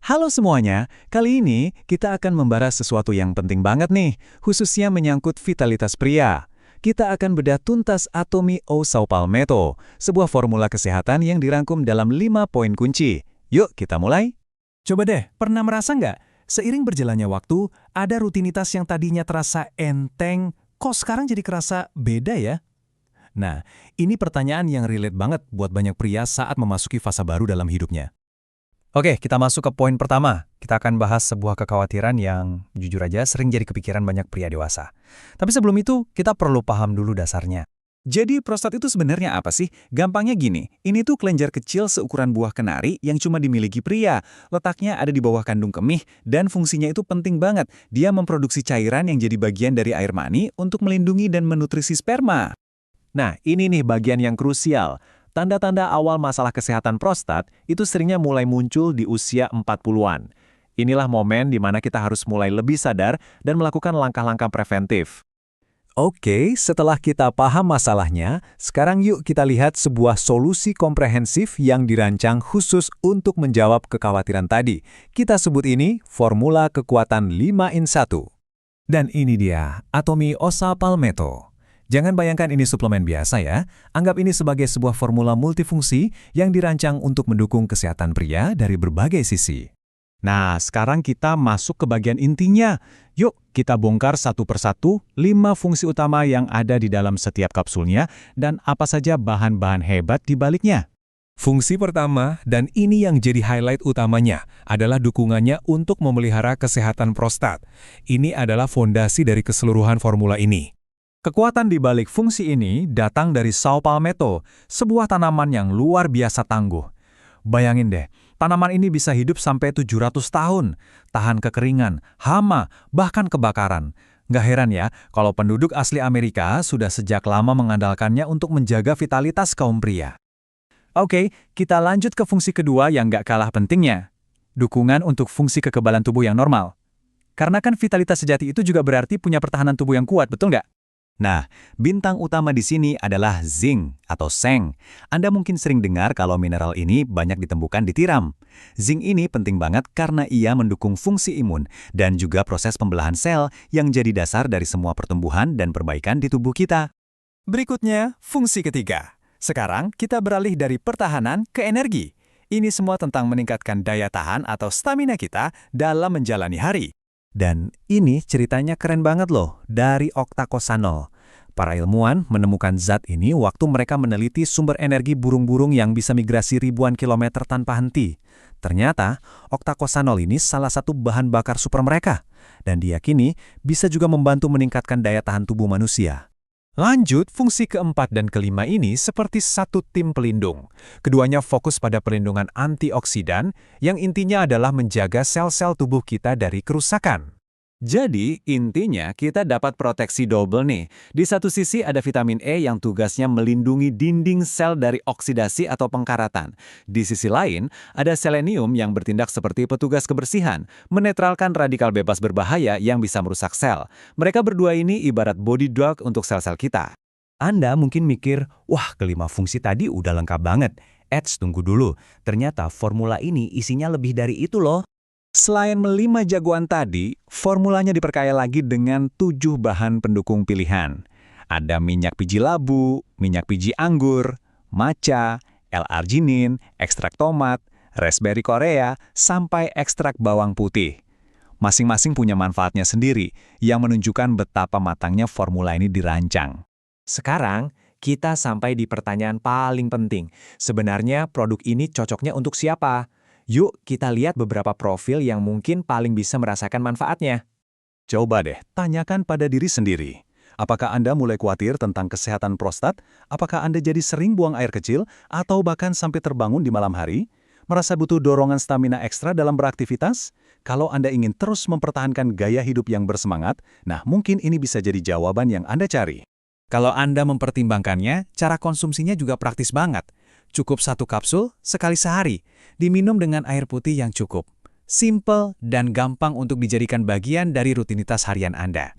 Halo semuanya, kali ini kita akan membahas sesuatu yang penting banget nih, khususnya menyangkut vitalitas pria. Kita akan bedah tuntas Atomy o Sao Palmetto, sebuah formula kesehatan yang dirangkum dalam 5 poin kunci. Yuk kita mulai. Coba deh, pernah merasa nggak? Seiring berjalannya waktu, ada rutinitas yang tadinya terasa enteng, kok sekarang jadi kerasa beda ya? Nah, ini pertanyaan yang relate banget buat banyak pria saat memasuki fase baru dalam hidupnya. Oke, kita masuk ke poin pertama. Kita akan bahas sebuah kekhawatiran yang jujur aja sering jadi kepikiran banyak pria dewasa. Tapi sebelum itu, kita perlu paham dulu dasarnya. Jadi prostat itu sebenarnya apa sih? Gampangnya gini, ini tuh kelenjar kecil seukuran buah kenari yang cuma dimiliki pria. Letaknya ada di bawah kandung kemih dan fungsinya itu penting banget. Dia memproduksi cairan yang jadi bagian dari air mani untuk melindungi dan menutrisi sperma. Nah, ini nih bagian yang krusial. Tanda-tanda awal masalah kesehatan prostat itu seringnya mulai muncul di usia 40-an. Inilah momen di mana kita harus mulai lebih sadar dan melakukan langkah-langkah preventif. Oke, setelah kita paham masalahnya, sekarang yuk kita lihat sebuah solusi komprehensif yang dirancang khusus untuk menjawab kekhawatiran tadi. Kita sebut ini formula kekuatan 5 in 1. Dan ini dia, Atomy o Sao Palmetto. Jangan bayangkan ini suplemen biasa ya, anggap ini sebagai sebuah formula multifungsi yang dirancang untuk mendukung kesehatan pria dari berbagai sisi. Nah, sekarang kita masuk ke bagian intinya. Yuk, kita bongkar satu persatu 5 fungsi utama yang ada di dalam setiap kapsulnya dan apa saja bahan-bahan hebat di baliknya. Fungsi pertama, dan ini yang jadi highlight utamanya, adalah dukungannya untuk memelihara kesehatan prostat. Ini adalah fondasi dari keseluruhan formula ini. Kekuatan di balik fungsi ini datang dari Sao Palmetto, sebuah tanaman yang luar biasa tangguh. Bayangin deh, tanaman ini bisa hidup sampai 700 tahun, tahan kekeringan, hama, bahkan kebakaran. Nggak heran ya, kalau penduduk asli Amerika sudah sejak lama mengandalkannya untuk menjaga vitalitas kaum pria. Oke, kita lanjut ke fungsi kedua yang nggak kalah pentingnya. Dukungan untuk fungsi kekebalan tubuh yang normal. Karena kan vitalitas sejati itu juga berarti punya pertahanan tubuh yang kuat, betul nggak? Nah, bintang utama di sini adalah zinc atau seng. Anda mungkin sering dengar kalau mineral ini banyak ditemukan di tiram. Zinc ini penting banget karena ia mendukung fungsi imun dan juga proses pembelahan sel yang jadi dasar dari semua pertumbuhan dan perbaikan di tubuh kita. Berikutnya, fungsi ketiga. Sekarang kita beralih dari pertahanan ke energi. Ini semua tentang meningkatkan daya tahan atau stamina kita dalam menjalani hari. Dan ini ceritanya keren banget loh, dari octacosanol. Para ilmuwan menemukan zat ini waktu mereka meneliti sumber energi burung-burung yang bisa migrasi ribuan kilometer tanpa henti. Ternyata, octacosanol ini salah satu bahan bakar super mereka, dan diyakini bisa juga membantu meningkatkan daya tahan tubuh manusia. Lanjut, fungsi keempat dan kelima ini seperti satu tim pelindung. Keduanya fokus pada perlindungan antioksidan, yang intinya adalah menjaga sel-sel tubuh kita dari kerusakan. Jadi, intinya kita dapat proteksi double nih. Di satu sisi ada vitamin E yang tugasnya melindungi dinding sel dari oksidasi atau pengkaratan. Di sisi lain, ada selenium yang bertindak seperti petugas kebersihan, menetralkan radikal bebas berbahaya yang bisa merusak sel. Mereka berdua ini ibarat body drug untuk sel-sel kita. Anda mungkin mikir, wah kelima fungsi tadi udah lengkap banget. Tunggu dulu, ternyata formula ini isinya lebih dari itu loh. Selain melima jagoan tadi, formulanya diperkaya lagi dengan 7 bahan pendukung pilihan. Ada minyak biji labu, minyak biji anggur, matcha, L-arginin, ekstrak tomat, raspberry Korea, sampai ekstrak bawang putih. Masing-masing punya manfaatnya sendiri yang menunjukkan betapa matangnya formula ini dirancang. Sekarang, kita sampai di pertanyaan paling penting. Sebenarnya produk ini cocoknya untuk siapa? Yuk kita lihat beberapa profil yang mungkin paling bisa merasakan manfaatnya. Coba deh, tanyakan pada diri sendiri. Apakah Anda mulai khawatir tentang kesehatan prostat? Apakah Anda jadi sering buang air kecil? Atau bahkan sampai terbangun di malam hari? Merasa butuh dorongan stamina ekstra dalam beraktivitas? Kalau Anda ingin terus mempertahankan gaya hidup yang bersemangat, nah mungkin ini bisa jadi jawaban yang Anda cari. Kalau Anda mempertimbangkannya, cara konsumsinya juga praktis banget. Cukup 1 kapsul sekali sehari, diminum dengan air putih yang cukup. Simple dan gampang untuk dijadikan bagian dari rutinitas harian Anda.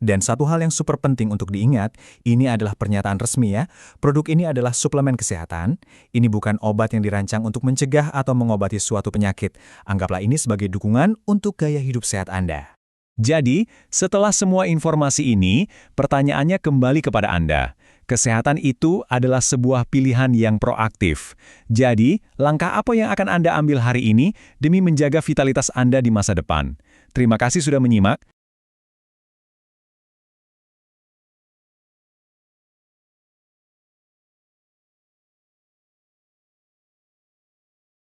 Dan satu hal yang super penting untuk diingat, ini adalah pernyataan resmi ya. Produk ini adalah suplemen kesehatan. Ini bukan obat yang dirancang untuk mencegah atau mengobati suatu penyakit. Anggaplah ini sebagai dukungan untuk gaya hidup sehat Anda. Jadi, setelah semua informasi ini, pertanyaannya kembali kepada Anda. Kesehatan itu adalah sebuah pilihan yang proaktif. Jadi, langkah apa yang akan Anda ambil hari ini demi menjaga vitalitas Anda di masa depan? Terima kasih sudah menyimak.